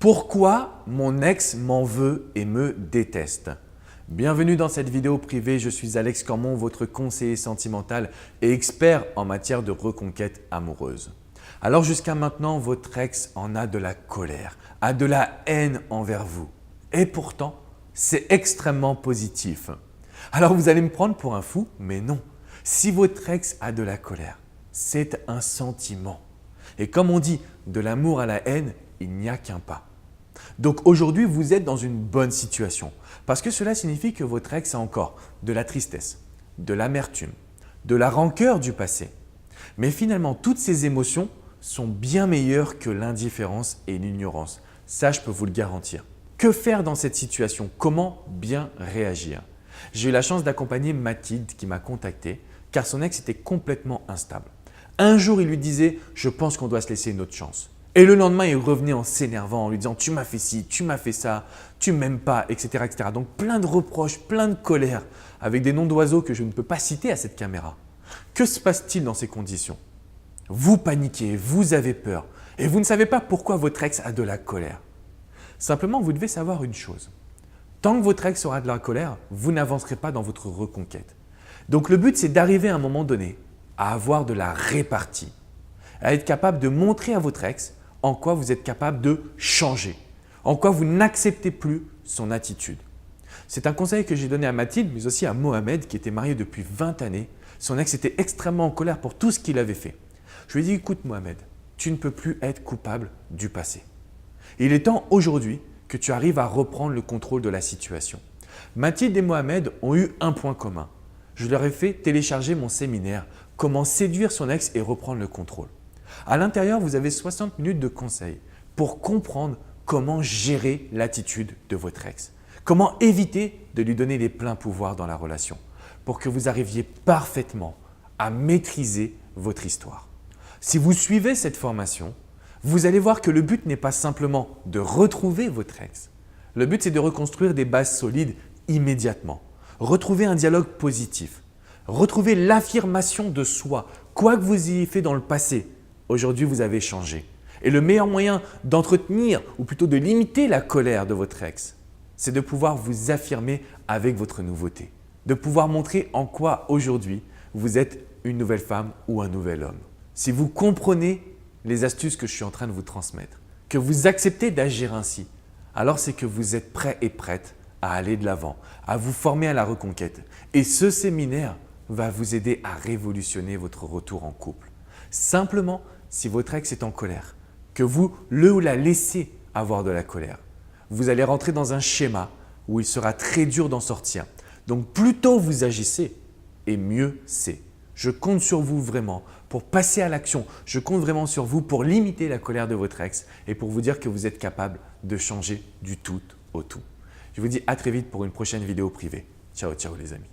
Pourquoi mon ex m'en veut et me déteste? Bienvenue dans cette vidéo privée, je suis Alex Cormon, votre conseiller sentimental et expert en matière de reconquête amoureuse. Alors jusqu'à maintenant, votre ex en a de la colère, a de la haine envers vous. Et pourtant, c'est extrêmement positif. Alors vous allez me prendre pour un fou, mais non. Si votre ex a de la colère, c'est un sentiment. Et comme on dit, de l'amour à la haine, il n'y a qu'un pas. Donc aujourd'hui, vous êtes dans une bonne situation parce que cela signifie que votre ex a encore de la tristesse, de l'amertume, de la rancœur du passé. Mais finalement, toutes ces émotions sont bien meilleures que l'indifférence et l'ignorance. Ça, je peux vous le garantir. Que faire dans cette situation? Comment bien réagir? J'ai eu la chance d'accompagner Mathilde qui m'a contacté car son ex était complètement instable. Un jour, il lui disait « je pense qu'on doit se laisser une autre chance ». Et le lendemain, il revenait en s'énervant, en lui disant « tu m'as fait ci, tu m'as fait ça, tu m'aimes pas, etc. etc. » Donc plein de reproches, plein de colère, avec des noms d'oiseaux que je ne peux pas citer à cette caméra. Que se passe-t-il dans ces conditions? Vous paniquez, vous avez peur et vous ne savez pas pourquoi votre ex a de la colère. Simplement, vous devez savoir une chose. Tant que votre ex aura de la colère, vous n'avancerez pas dans votre reconquête. Donc le but, c'est d'arriver à un moment donné à avoir de la répartie, à être capable de montrer à votre ex en quoi vous êtes capable de changer, en quoi vous n'acceptez plus son attitude. C'est un conseil que j'ai donné à Mathilde, mais aussi à Mohamed qui était marié depuis 20 années. Son ex était extrêmement en colère pour tout ce qu'il avait fait. Je lui ai dit, écoute Mohamed, tu ne peux plus être coupable du passé. Il est temps aujourd'hui que tu arrives à reprendre le contrôle de la situation. Mathilde et Mohamed ont eu un point commun. Je leur ai fait télécharger mon séminaire « Comment séduire son ex et reprendre le contrôle ». À l'intérieur, vous avez 60 minutes de conseils pour comprendre comment gérer l'attitude de votre ex. Comment éviter de lui donner les pleins pouvoirs dans la relation pour que vous arriviez parfaitement à maîtriser votre histoire. Si vous suivez cette formation, vous allez voir que le but n'est pas simplement de retrouver votre ex. Le but, c'est de reconstruire des bases solides immédiatement. Retrouver un dialogue positif. Retrouver l'affirmation de soi. Quoi que vous ayez fait dans le passé, aujourd'hui, vous avez changé. Et le meilleur moyen d'entretenir ou plutôt de limiter la colère de votre ex, c'est de pouvoir vous affirmer avec votre nouveauté. De pouvoir montrer en quoi aujourd'hui, vous êtes une nouvelle femme ou un nouvel homme. Si vous comprenez les astuces que je suis en train de vous transmettre, que vous acceptez d'agir ainsi, alors c'est que vous êtes prêt et prête à aller de l'avant, à vous former à la reconquête. Et ce séminaire va vous aider à révolutionner votre retour en couple. Simplement, si votre ex est en colère, que vous le ou la laissez avoir de la colère, vous allez rentrer dans un schéma où il sera très dur d'en sortir. Donc, plus tôt vous agissez, et mieux c'est. Je compte sur vous vraiment pour passer à l'action. Je compte vraiment sur vous pour limiter la colère de votre ex et pour vous dire que vous êtes capable de changer du tout au tout. Je vous dis à très vite pour une prochaine vidéo privée. Ciao, ciao les amis.